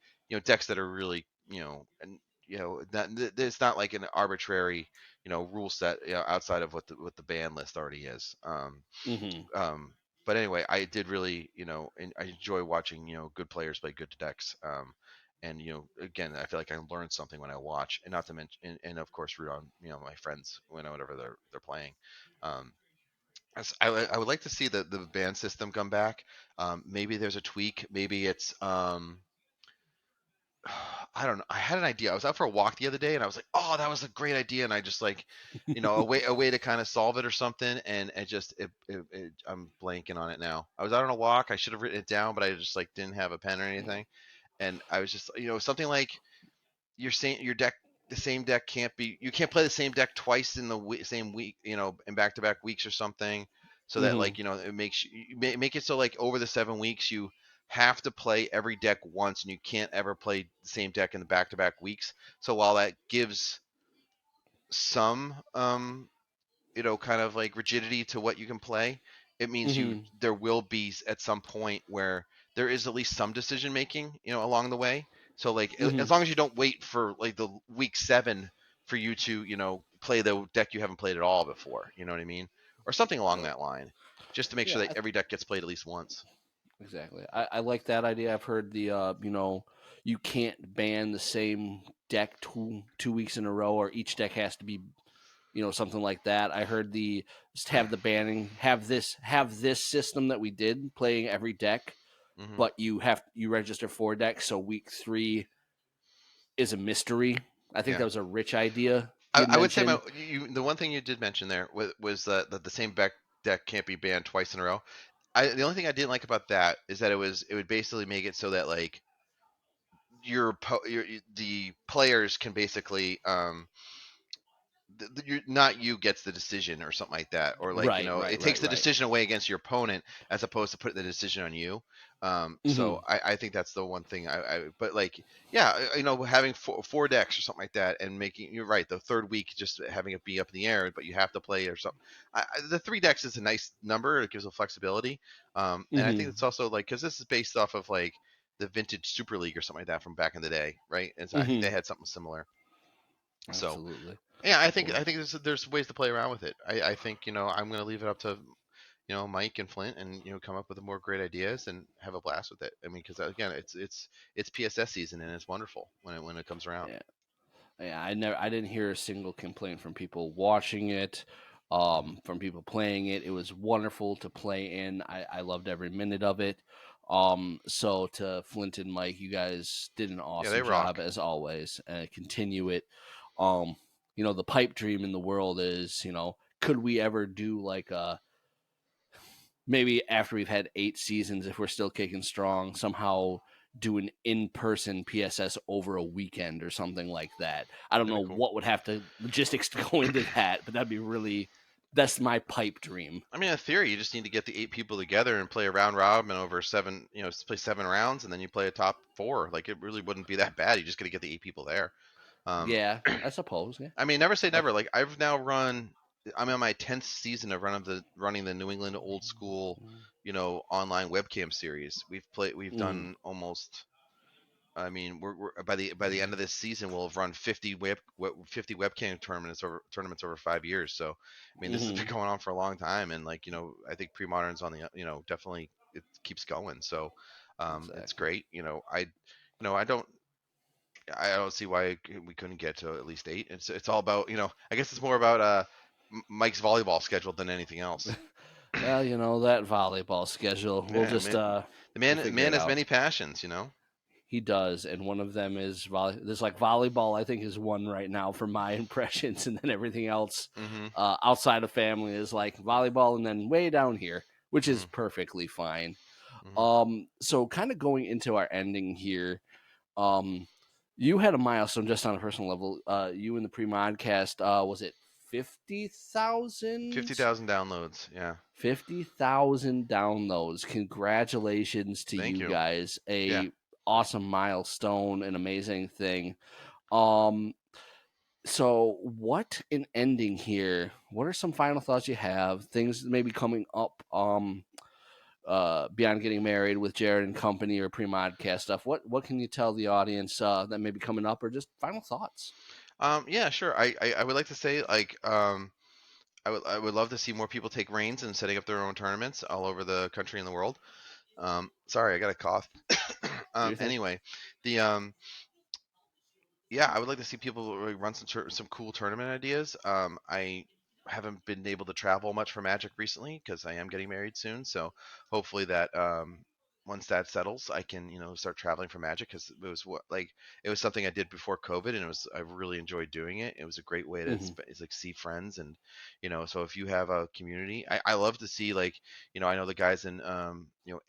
Speaker 2: decks that are really, and it's not like an arbitrary, rule set, outside of what the ban list already is.
Speaker 1: Mm-hmm.
Speaker 2: Um, but anyway, I did really, and I enjoy watching, good players play good decks. And again, I feel like I learned something when I watch, and not to mention, and of course, root on, my friends whenever they're playing. Um, I would like to see the ban system come back. Maybe there's a tweak. Maybe it's I don't know. I had an idea. I was out for a walk the other day, and I was like, "Oh, that was a great idea!" And I just like, a way to kind of solve it or something. And I'm blanking on it now. I was out on a walk. I should have written it down, but I just like didn't have a pen or anything. And I was just, something like you're saying your deck, the same deck can't be, you can't play the same deck twice in the same week, in back-to-back weeks or something, so that
Speaker 1: Mm-hmm.
Speaker 2: like, it makes make it so like over the 7 weeks you have to play every deck once, and you can't ever play the same deck in the back-to-back weeks. So while that gives some kind of like rigidity to what you can play, it means
Speaker 1: Mm-hmm.
Speaker 2: there will be at some point where there is at least some decision making, along the way. So like
Speaker 1: Mm-hmm.
Speaker 2: as long as you don't wait for like the week 7 for you to, play the deck you haven't played at all before, you know what I mean? Or something along
Speaker 1: Right.
Speaker 2: that line, just to make sure
Speaker 1: Yeah.
Speaker 2: that every deck gets played at least once.
Speaker 1: Exactly. I like that idea. I've heard the you can't ban the same deck two weeks in a row, or each deck has to be something like that. I heard the just have the banning have this system that we did playing every deck,
Speaker 2: Hmm.
Speaker 1: but you register 4 decks, so week 3 is a mystery. I think
Speaker 2: Yeah.
Speaker 1: that was a rich idea
Speaker 2: I,
Speaker 1: you
Speaker 2: I would say
Speaker 1: mentioned.
Speaker 2: the one thing you did mention there was that the same deck can't be banned twice in a row. The only thing I didn't like about that is that it would basically make it so that like the players can basically not you gets the decision or something like that, or like,
Speaker 1: Right, right,
Speaker 2: it takes
Speaker 1: right,
Speaker 2: the
Speaker 1: right.
Speaker 2: decision away against your opponent as opposed to putting the decision on you. So
Speaker 1: Hmm.
Speaker 2: I think that's the one thing but like, yeah, having four decks or something like that, and making, you're right, the third week just having it be up in the air, but you have to play or something. The 3 decks is a nice number. It gives a flexibility. And I think
Speaker 1: Hmm.
Speaker 2: it's also like, because this is based off of like the vintage Super League or something like that from back in the day, right? And so I think they
Speaker 1: Hmm.
Speaker 2: had something similar. So
Speaker 1: Absolutely.
Speaker 2: yeah, I
Speaker 1: Well,
Speaker 2: think there's ways to play around with it. I think, I'm going to leave it up to, Mike and Flint, and come up with more great ideas and have a blast with it. I mean, because again, it's PSS season, and it's wonderful when it comes around.
Speaker 1: yeah. Yeah, I didn't hear a single complaint from people watching it,
Speaker 2: Hmm.
Speaker 1: from people playing it. It was wonderful to play in. I loved every minute of it. So to Flint and Mike, you guys did an
Speaker 2: Yeah, they
Speaker 1: awesome job
Speaker 2: rock.
Speaker 1: as always. Continue it. Um, the pipe dream in the world is, could we ever do like a maybe after we've had 8 seasons, if we're still kicking strong, somehow do an in-person PSS over a weekend or something like that. I don't
Speaker 2: That'd
Speaker 1: know
Speaker 2: be cool.
Speaker 1: what would have to logistics to go into that, but that'd be really that's my pipe dream.
Speaker 2: I mean, in theory, you just need to get the 8 people together and play a round robin over 7, play 7 rounds, and then you play a top 4. Like, it really wouldn't be that bad. You just got to get the 8 people there. Um,
Speaker 1: Yeah, I suppose. Yeah.
Speaker 2: I mean, never say
Speaker 1: That's,
Speaker 2: never. Like, I've now run. I'm on my 10th season of running the New England old school, online webcam series. We've
Speaker 1: mm,
Speaker 2: done almost. I mean, we're by the end of this season, we'll have run 50 webcam tournaments over 5 years. So, I mean, this has been
Speaker 1: mm-hmm,
Speaker 2: going on for a long time, and like, I think Premodern's on the, definitely it keeps going. So, it's
Speaker 1: exactly.
Speaker 2: great. I don't see why we couldn't get to at least 8. It's all about, I guess it's more about Mike's volleyball schedule than anything else.
Speaker 1: Well, that volleyball schedule, we'll
Speaker 2: Yeah,
Speaker 1: just
Speaker 2: man. The
Speaker 1: we'll
Speaker 2: man
Speaker 1: figure it
Speaker 2: man has
Speaker 1: out.
Speaker 2: many passions.
Speaker 1: He does, and one of them is there's like volleyball. I think is one right now from my impressions, and then everything else
Speaker 2: Mhm.
Speaker 1: outside of family is like volleyball, and then way down here, which is
Speaker 2: Mhm.
Speaker 1: perfectly fine.
Speaker 2: Mhm.
Speaker 1: So kind of going into our ending here, um, you had a milestone just on a personal level. You in the pre-modcast, was it 50,000?
Speaker 2: 50,000 downloads. Yeah.
Speaker 1: 50,000 downloads. Congratulations to
Speaker 2: Thank
Speaker 1: you
Speaker 2: you.
Speaker 1: guys.
Speaker 2: Yeah.
Speaker 1: A awesome milestone, an amazing thing. Um So, what in ending here? What are some final thoughts you have? Things maybe coming up, beyond getting married with Jared and company or pre-modcast stuff. What can you tell the audience that may be coming up, or just final thoughts?
Speaker 2: Yeah, sure. I would like to say like I would love to see more people take reins and setting up their own tournaments all over the country and the world. Sorry, I got a cough.
Speaker 1: Do your thing.
Speaker 2: Anyway, the yeah, I would like to see people really run some cool tournament ideas. I haven't been able to travel much for Magic recently because I am getting married soon. So hopefully that once that settles, I can start traveling for Magic because it was something I did before COVID and I really enjoyed doing it. It was a great way to
Speaker 1: Hmm.
Speaker 2: it's like see friends and so if you have a community, I love to see like I know the guys in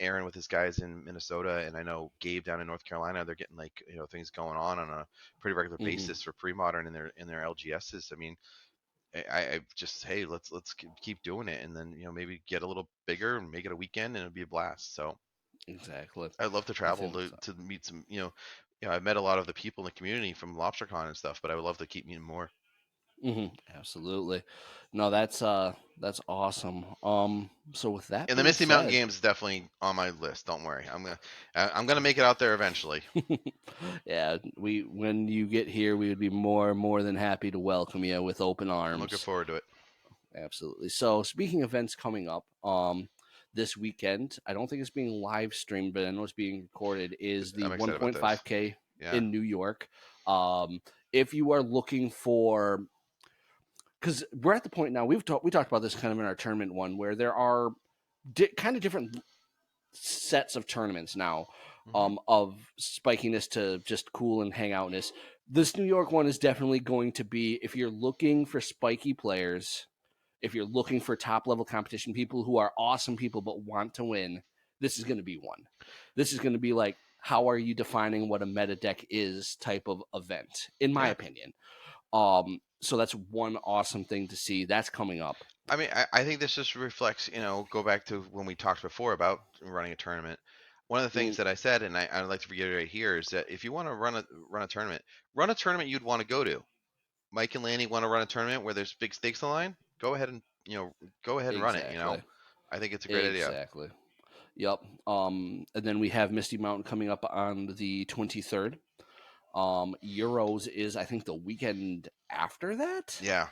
Speaker 2: Aaron with his guys in Minnesota and I know Gabe down in North Carolina. They're getting like things going on a pretty regular
Speaker 1: Hmm.
Speaker 2: basis for Premodern in their LGSs. I mean, I just hey, let's keep doing it, and then maybe get a little bigger and make it a weekend, and it'd be a blast. So
Speaker 1: Exactly.
Speaker 2: I'd love to
Speaker 1: I
Speaker 2: travel
Speaker 1: feel that's
Speaker 2: to meet some I've met a lot of the people in the community from LobsterCon and stuff, but I would love to keep meeting more.
Speaker 1: absolutely. No, that's awesome. So with that
Speaker 2: And the
Speaker 1: being
Speaker 2: Misty Mountain
Speaker 1: said,
Speaker 2: Games is definitely on my list. Don't worry, I'm gonna make it out there eventually.
Speaker 1: yeah, we when you get here, we would be more than happy to welcome you with open
Speaker 2: I'm looking
Speaker 1: arms.
Speaker 2: forward to it.
Speaker 1: Absolutely. So speaking of events coming up, this weekend, I don't think it's being live streamed, but I know it's being recorded, is the
Speaker 2: I'm excited about this.
Speaker 1: 1.5K
Speaker 2: Yeah.
Speaker 1: in New York. Um, if you are looking for, because we're at the point now, we talked about this kind of in our tournament one, where there are kind of different sets of tournaments now,
Speaker 2: Hmm.
Speaker 1: of spikiness to just cool and hangoutness. This New York one is definitely going to be, if you're looking for spiky players, if you're looking for top level competition, people who are awesome people but want to win, this is going to be one. This is going to be like, how are you defining what a meta deck is type of event, in my
Speaker 2: Yeah.
Speaker 1: opinion. So that's one awesome thing to see. That's coming up.
Speaker 2: I mean, I think this just reflects, go back to when we talked before about running a tournament. One of the things
Speaker 1: Mm,
Speaker 2: that I said, and I'd like to reiterate here, is that if you want to run a tournament you'd want to go to. Mike and Lanny want to run a tournament where there's big stakes on the line. Go ahead and go ahead and run it.
Speaker 1: exactly.
Speaker 2: I think it's a great idea.
Speaker 1: Exactly. Yep. And then we have Misty Mountain coming up on the 23rd. Euros is, I think, the weekend after that.
Speaker 2: Yeah,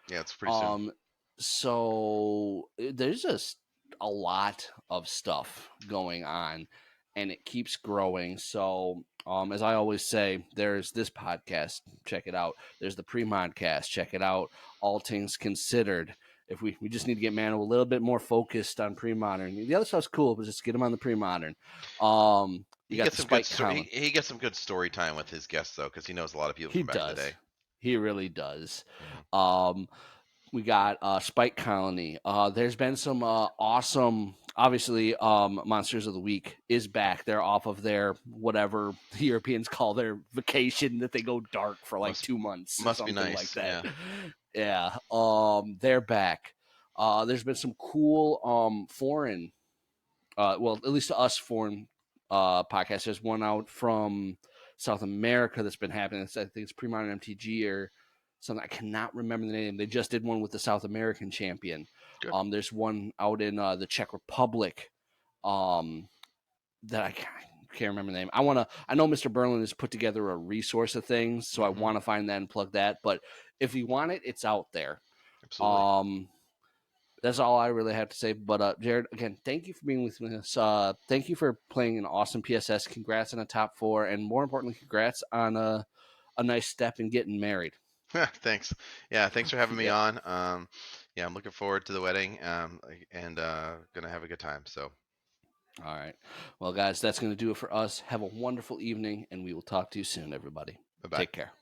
Speaker 2: yeah, it's pretty soon.
Speaker 1: Um, so there's just a lot of stuff going on, and it keeps growing. So, as I always say, there's this podcast, check it out. There's the pre-modcast, check it out. All things considered. If we just need to get Mano a little bit more focused on pre-modern. The other stuff's cool, but just get him on the pre-modern. You
Speaker 2: He
Speaker 1: got
Speaker 2: gets
Speaker 1: the
Speaker 2: some good
Speaker 1: Spike
Speaker 2: story.
Speaker 1: Column.
Speaker 2: He gets some good story time with his guests though, because he knows a lot of people
Speaker 1: He
Speaker 2: from back in the
Speaker 1: does.
Speaker 2: day.
Speaker 1: He really does.
Speaker 2: Hmm.
Speaker 1: Um, we got Spike Colony. There's been some awesome. Obviously, Monsters of the Week is back. They're off of their whatever the Europeans call their vacation that they go dark for like
Speaker 2: Must
Speaker 1: 2 months or
Speaker 2: must be
Speaker 1: something like
Speaker 2: nice.
Speaker 1: that.
Speaker 2: Yeah.
Speaker 1: Yeah, they're back. There's been some cool foreign, well, at least to us foreign podcasts. There's one out from South America that's been happening. I think it's Premodern MTG or something. I cannot remember the name. They just did one with the South American champion.
Speaker 2: Good.
Speaker 1: There's one out in the Czech Republic, um, that I can't remember the name. I know Mr. Berlin has put together a resource of things, so I
Speaker 2: Hmm.
Speaker 1: want to find that and plug that. But if you want it, it's out there.
Speaker 2: Absolutely.
Speaker 1: Um, that's all I really have to say. But Jared, again, thank you for being with us. Thank you for playing an awesome PSS. Congrats on a top four, and more importantly, congrats on a nice step in getting married.
Speaker 2: Thanks. Yeah, thanks for having me
Speaker 1: Yep.
Speaker 2: on. Yeah, I'm looking forward to the wedding. And gonna have a good time. So
Speaker 1: All right. Well, guys, that's going to do it for us. Have a wonderful evening, and we will talk to you soon, everybody.
Speaker 2: bye bye.
Speaker 1: Take care.